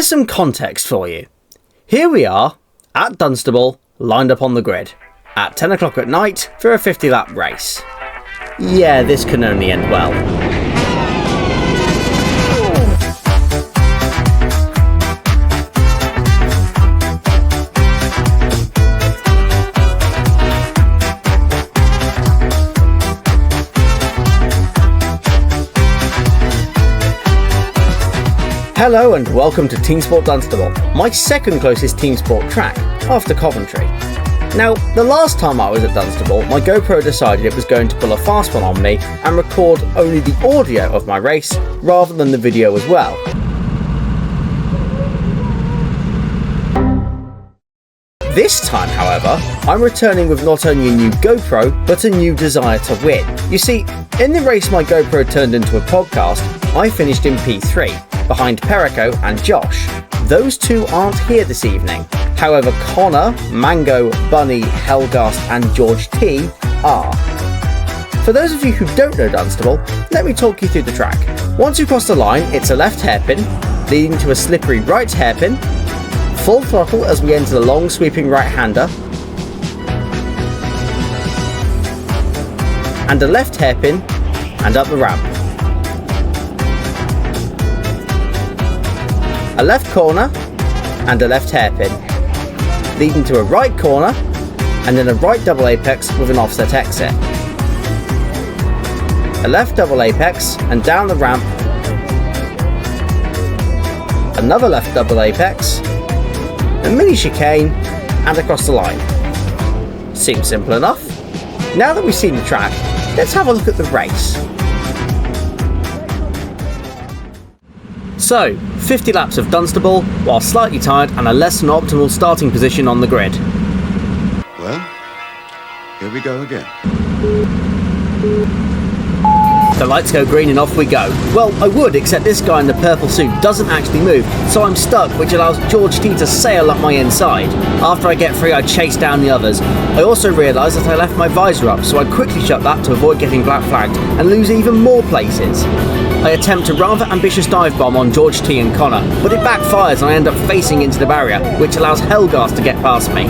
Here's some context for you. Here we are, at Dunstable, lined up on the grid, at 10 o'clock at night for a 50-lap race. Yeah, this can only end well. Hello and welcome to Teamsport Dunstable, my second closest team sport track, after Coventry. Now, the last time I was at Dunstable, my GoPro decided it was going to pull a fast one on me and record only the audio of my race, rather than the video as well. This time, however, I'm returning with not only a new GoPro, but a new desire to win. You see, in the race my GoPro turned into a podcast, I finished in P3, behind Perico and Josh. Those two aren't here this evening. However, Connor, Mango, Bunny, Helgast and George T are. For those of you who don't know Dunstable, let me talk you through the track. Once you cross the line, it's a left hairpin, leading to a slippery right hairpin, full throttle as we enter the long sweeping right-hander, and a left hairpin, and up the ramp. A left corner, and a left hairpin, leading to a right corner, and then a right double apex with an offset exit. A left double apex, and down the ramp, another left double apex, a mini chicane, and across the line. Seems simple enough. Now that we've seen the track, let's have a look at the race. So, 50 laps of Dunstable, while slightly tired and a less than optimal starting position on the grid. Well, here we go again. The lights go green and off we go. Well, I would, except this guy in the purple suit doesn't actually move, so I'm stuck, which allows George T to sail up my inside. After I get free, I chase down the others. I also realise that I left my visor up, so I quickly shut that to avoid getting black flagged and lose even more places. I attempt a rather ambitious dive bomb on George T and Connor, but it backfires and I end up facing into the barrier, which allows Helgast to get past me.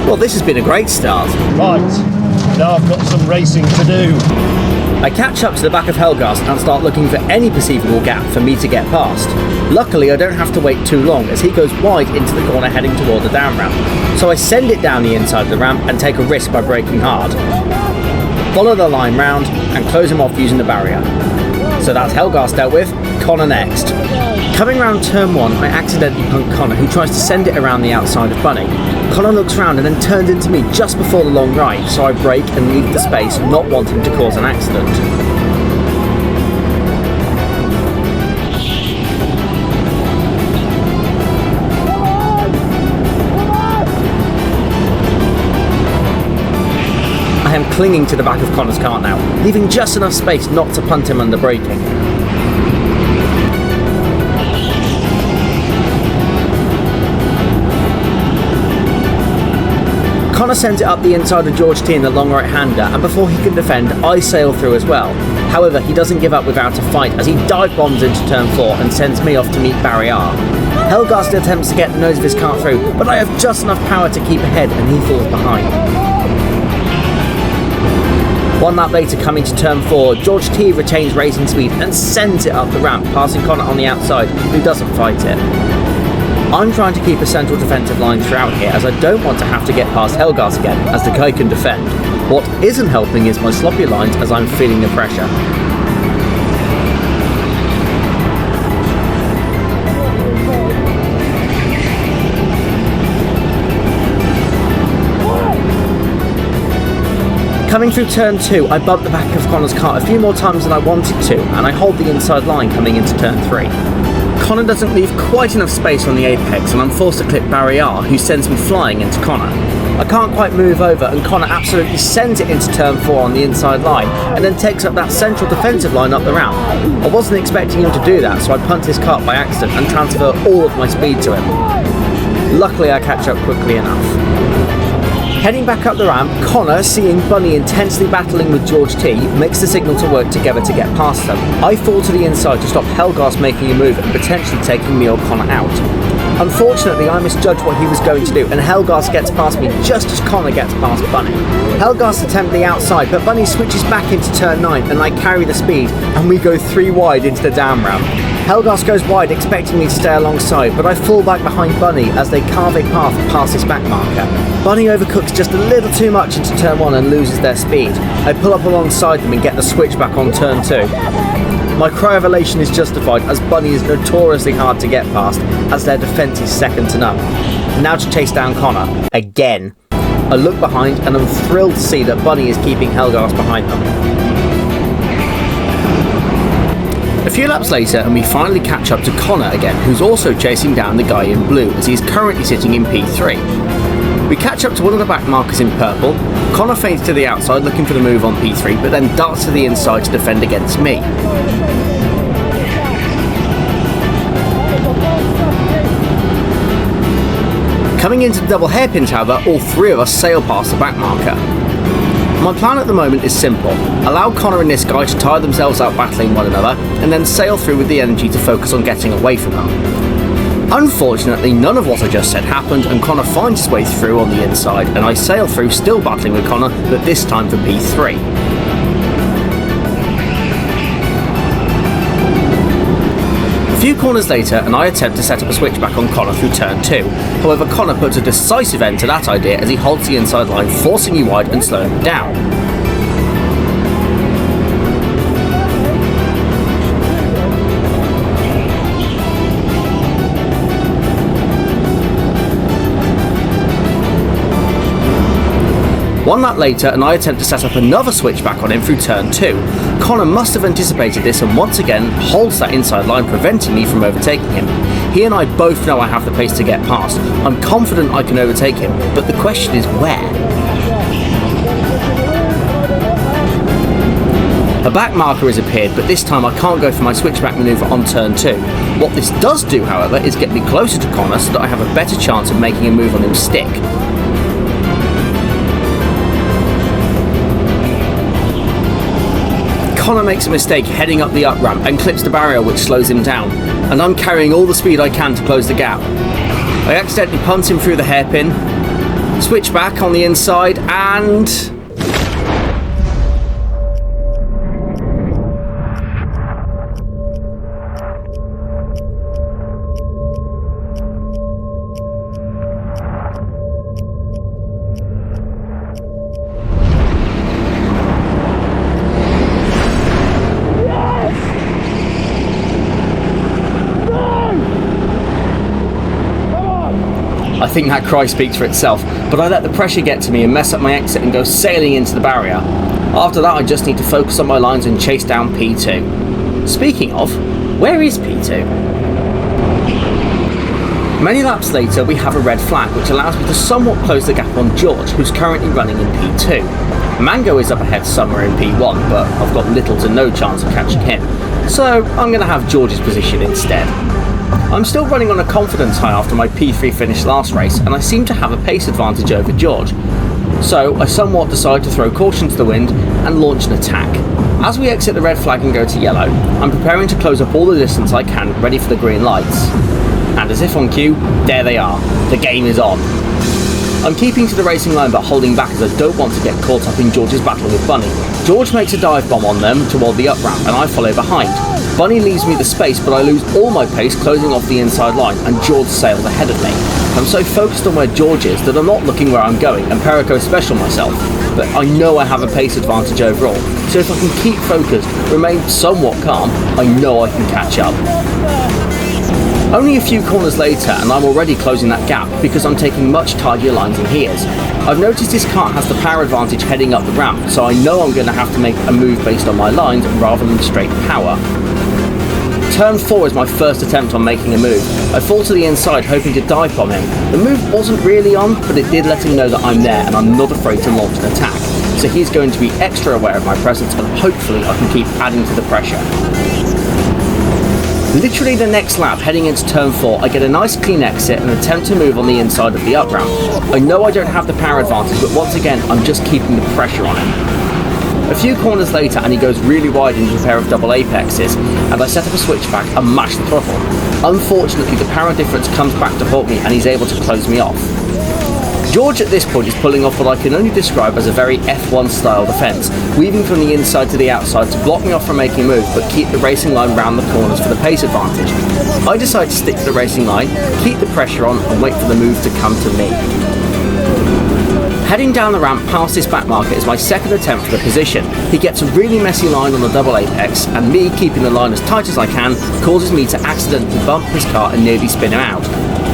Well, this has been a great start. Right, now I've got some racing to do. I catch up to the back of Helgast and start looking for any perceivable gap for me to get past. Luckily, I don't have to wait too long as he goes wide into the corner heading toward the down ramp, so I send it down the inside of the ramp and take a risk by braking hard. Follow the line round and close him off using the barrier. So that's Helgast dealt with, Connor next. Coming round turn 1, I accidentally punk Connor, who tries to send it around the outside of Bunny. Connor looks round and then turns into me just before the long right, so I brake and leave the space, not wanting to cause an accident. I am clinging to the back of Connor's car now, leaving just enough space not to punt him under braking. Connor sends it up the inside of George T in the long right-hander, and before he can defend, I sail through as well. However, he doesn't give up without a fight as he dive bombs into turn 4 and sends me off to meet Barry R. Helgast attempts to get the nose of his car through, but I have just enough power to keep ahead and he falls behind. One lap later, coming to turn 4, George T retains racing speed and sends it up the ramp, passing Connor on the outside, who doesn't fight it. I'm trying to keep a central defensive line throughout here as I don't want to have to get past Helgast again, as the guy can defend. What isn't helping is my sloppy lines as I'm feeling the pressure. Coming through turn 2, I bump the back of Connor's car a few more times than I wanted to, and I hold the inside line coming into turn 3. Connor doesn't leave quite enough space on the apex and I'm forced to clip Barry R, who sends me flying into Connor. I can't quite move over and Connor absolutely sends it into turn 4 on the inside line and then takes up that central defensive line up the ramp. I wasn't expecting him to do that, so I punt his kart by accident and transfer all of my speed to him. Luckily I catch up quickly enough. Heading back up the ramp, Connor, seeing Bunny intensely battling with George T, makes the signal to work together to get past them. I fall to the inside to stop Helgas making a move and potentially taking me or Connor out. Unfortunately, I misjudged what he was going to do, and Helgas gets past me just as Connor gets past Bunny. Helgas attempts the outside, but Bunny switches back into turn 9 and I carry the speed, and we go 3 wide into the down ramp. Helgas goes wide expecting me to stay alongside, but I fall back behind Bunny as they carve a path past his back marker. Bunny overcooks just a little too much into turn 1 and loses their speed. I pull up alongside them and get the switch back on turn 2. My cry of elation is justified as Bunny is notoriously hard to get past as their defence is second to none. Now to chase down Connor, again. I look behind and I'm thrilled to see that Bunny is keeping Helgas behind them. A few laps later and we finally catch up to Connor again, who's also chasing down the guy in blue as he's currently sitting in P3. We catch up to one of the back markers in purple. Connor fades to the outside looking for the move on P3, but then darts to the inside to defend against me. Coming into the double hairpins, however, all 3 of us sail past the back marker. My plan at the moment is simple. Allow Connor and this guy to tire themselves out battling one another, and then sail through with the energy to focus on getting away from them. Unfortunately, none of what I just said happened, and Connor finds his way through on the inside, and I sail through still battling with Connor, but this time for P3. A few corners later, and I attempt to set up a switchback on Connor through turn 2. However, Connor puts a decisive end to that idea as he holds the inside line, forcing me wide and slowing me down. One lap later, and I attempt to set up another switchback on him through turn 2. Connor must have anticipated this and once again holds that inside line, preventing me from overtaking him. He and I both know I have the pace to get past. I'm confident I can overtake him, but the question is where? A back marker has appeared, but this time I can't go for my switchback manoeuvre on turn 2. What this does do, however, is get me closer to Connor so that I have a better chance of making a move on him stick. Connor makes a mistake heading up the up ramp and clips the barrier, which slows him down, and I'm carrying all the speed I can to close the gap. I accidentally punt him through the hairpin, switch back on the inside, and... I think that cry speaks for itself, but I let the pressure get to me and mess up my exit and go sailing into the barrier. After that, I just need to focus on my lines and chase down P2. Speaking of, where is P2? Many laps later, we have a red flag, which allows me to somewhat close the gap on George, who's currently running in P2. Mango is up ahead somewhere in P1, but I've got little to no chance of catching him, so I'm going to have George's position instead. I'm still running on a confidence high after my P3 finish last race, and I seem to have a pace advantage over George. So I somewhat decide to throw caution to the wind and launch an attack. As we exit the red flag and go to yellow, I'm preparing to close up all the distance I can, ready for the green lights. And as if on cue, there they are. The game is on. I'm keeping to the racing line but holding back as I don't want to get caught up in George's battle with Bunny. George makes a dive bomb on them toward the up ramp and I follow behind. Bunny leaves me the space, but I lose all my pace closing off the inside line and George sails ahead of me. I'm so focused on where George is that I'm not looking where I'm going and Perico special myself, but I know I have a pace advantage overall, so if I can keep focused, remain somewhat calm, I know I can catch up. Only a few corners later and I'm already closing that gap because I'm taking much tidier lines than he is. I've noticed this kart has the power advantage heading up the ramp, so I know I'm going to have to make a move based on my lines rather than straight power. Turn 4 is my first attempt on making a move. I fall to the inside hoping to dive bomb him. The move wasn't really on, but it did let him know that I'm there and I'm not afraid to launch an attack. So he's going to be extra aware of my presence and hopefully I can keep adding to the pressure. Literally the next lap, heading into turn 4, I get a nice clean exit and attempt to move on the inside of the up ramp. I know I don't have the power advantage, but once again, I'm just keeping the pressure on him. A few corners later and he goes really wide into a pair of double apexes, and I set up a switchback and mash the throttle. Unfortunately, the power difference comes back to haunt me and he's able to close me off. George at this point is pulling off what I can only describe as a very F1 style defence, weaving from the inside to the outside to block me off from making moves but keep the racing line round the corners for the pace advantage. I decide to stick to the racing line, keep the pressure on and wait for the move to come to me. Heading down the ramp past this back marker is my second attempt for the position. He gets a really messy line on the double apex, and me keeping the line as tight as I can causes me to accidentally bump his car and nearly spin him out.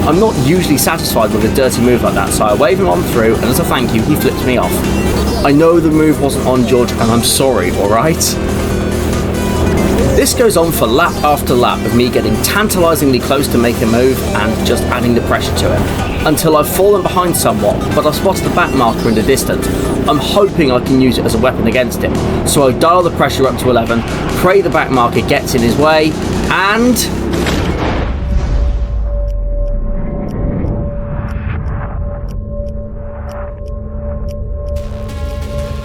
I'm not usually satisfied with a dirty move like that, so I wave him on through, and as a thank you, he flips me off. I know the move wasn't on George, and I'm sorry, alright? This goes on for lap after lap of me getting tantalisingly close to make a move and just adding the pressure to him, until I've fallen behind somewhat, but I spot the back marker in the distance. I'm hoping I can use it as a weapon against him, so I dial the pressure up to 11, pray the back marker gets in his way, and...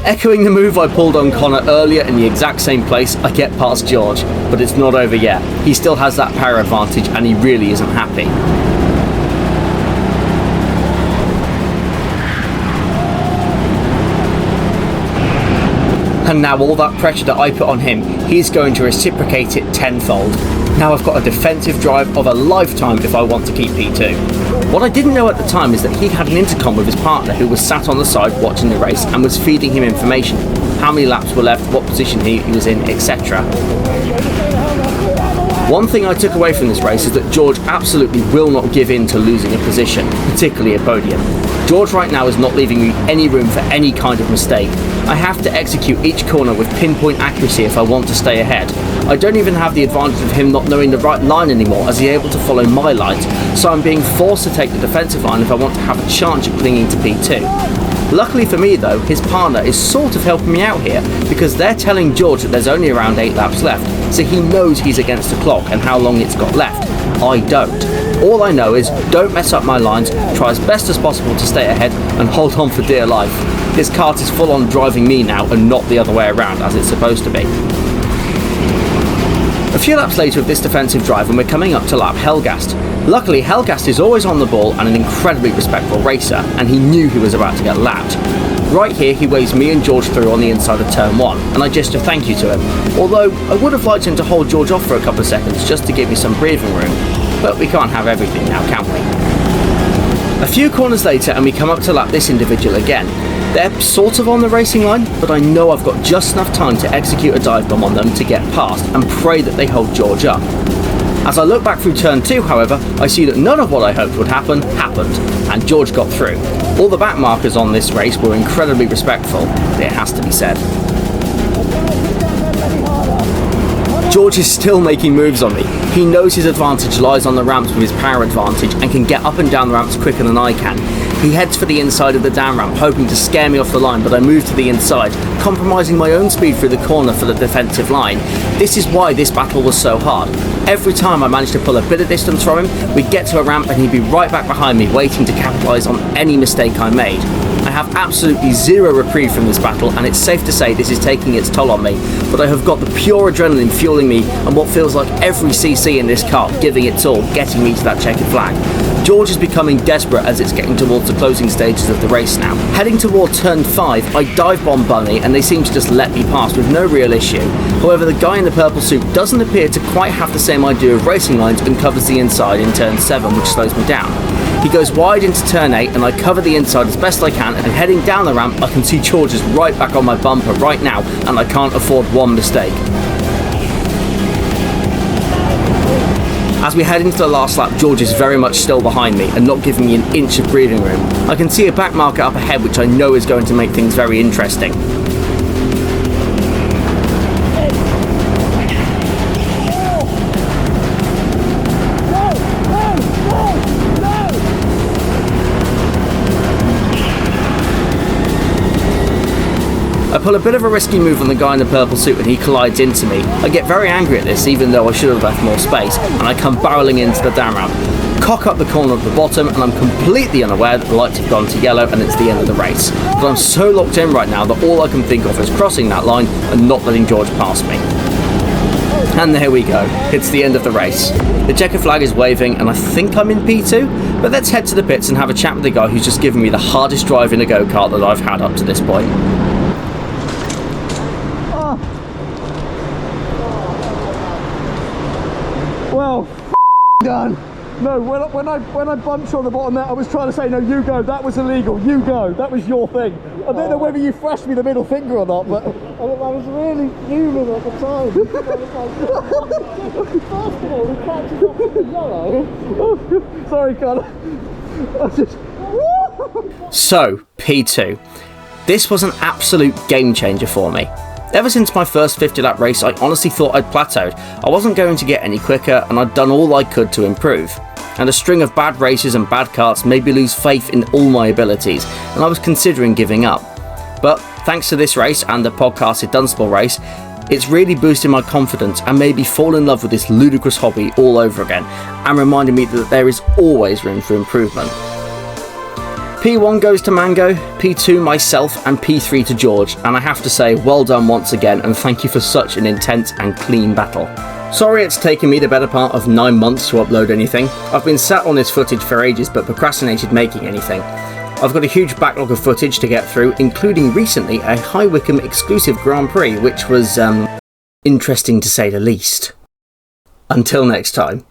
echoing the move I pulled on Connor earlier in the exact same place, I get past George, but it's not over yet. He still has that power advantage and he really isn't happy. And now all that pressure that I put on him, he's going to reciprocate it tenfold. Now I've got a defensive drive of a lifetime if I want to keep P2. What I didn't know at the time is that he had an intercom with his partner who was sat on the side watching the race and was feeding him information. How many laps were left, what position he was in, etc. One thing I took away from this race is that George absolutely will not give in to losing a position, particularly a podium. George right now is not leaving me any room for any kind of mistake. I have to execute each corner with pinpoint accuracy if I want to stay ahead. I don't even have the advantage of him not knowing the right line anymore as he's able to follow my lines, so I'm being forced to take the defensive line if I want to have a chance at clinging to P2. Luckily for me though, his partner is sort of helping me out here because they're telling George that there's only around 8 laps left, so he knows he's against the clock and how long it's got left. I don't. All I know is don't mess up my lines, try as best as possible to stay ahead and hold on for dear life. This kart is full on driving me now and not the other way around as it's supposed to be. A few laps later of this defensive drive and we're coming up to lap Helgast. Luckily Helgast is always on the ball and an incredibly respectful racer, and he knew he was about to get lapped. Right here he waves me and George through on the inside of turn 1 and I gesture thank you to him, although I would have liked him to hold George off for a couple of seconds just to give me some breathing room, but we can't have everything now, can we? A few corners later and we come up to lap this individual again. They're sort of on the racing line, but I know I've got just enough time to execute a dive bomb on them to get past and pray that they hold George up. As I look back through turn 2, however, I see that none of what I hoped would happen, happened, and George got through. All the back markers on this race were incredibly respectful, it has to be said. George is still making moves on me. He knows his advantage lies on the ramps with his power advantage and can get up and down the ramps quicker than I can. He heads for the inside of the down ramp, hoping to scare me off the line, but I move to the inside, compromising my own speed through the corner for the defensive line. This is why this battle was so hard. Every time I managed to pull a bit of distance from him, we'd get to a ramp and he'd be right back behind me, waiting to capitalise on any mistake I made. I have absolutely zero reprieve from this battle, and it's safe to say this is taking its toll on me, but I have got the pure adrenaline fueling me and what feels like every CC in this kart giving its all, getting me to that checkered flag. George is becoming desperate as it's getting towards the closing stages of the race now. Heading toward turn 5, I dive bomb Bunny and they seem to just let me pass with no real issue. However, the guy in the purple suit doesn't appear to quite have the same idea of racing lines and covers the inside in turn 7, which slows me down. He goes wide into turn 8 and I cover the inside as best I can, and heading down the ramp I can see George is right back on my bumper right now and I can't afford one mistake. As we head into the last lap, George is very much still behind me and not giving me an inch of breathing room. I can see a back marker up ahead which I know is going to make things very interesting. pull a bit of a risky move on the guy in the purple suit and he collides into me. I get very angry at this, even though I should have left more space, and I come barreling into the damn ramp, cock up the corner of the bottom, and I'm completely unaware that the lights have gone to yellow and it's the end of the race. But I'm so locked in right now that all I can think of is crossing that line and not letting George pass me. And there we go, it's the end of the race. The checker flag is waving and I think I'm in P2, but let's head to the pits and have a chat with the guy who's just given me the hardest drive in a go-kart that I've had up to this point. Well, done. No, when I bumped you on the bottom there, I was trying to say, no, you go, that was illegal, you go, that was your thing. I don't know whether you flashed me the middle finger or not, but I was really fuming at the time. First of all, he catches up with the yellow. Sorry, Connor. So, P2. This was an absolute game changer for me. Ever since my first 50 lap race, I honestly thought I'd plateaued. I wasn't going to get any quicker and I'd done all I could to improve. And a string of bad races and bad karts made me lose faith in all my abilities, and I was considering giving up. But thanks to this race and the podcasted Dunstable race, it's really boosted my confidence and made me fall in love with this ludicrous hobby all over again, and reminded me that there is always room for improvement. P1 goes to Mango, P2 myself, and P3 to George, and I have to say well done once again, and thank you for such an intense and clean battle. Sorry it's taken me the better part of 9 months to upload anything. I've been sat on this footage for ages but procrastinated making anything. I've got a huge backlog of footage to get through, including recently a High Wycombe exclusive Grand Prix, which was interesting to say the least. Until next time.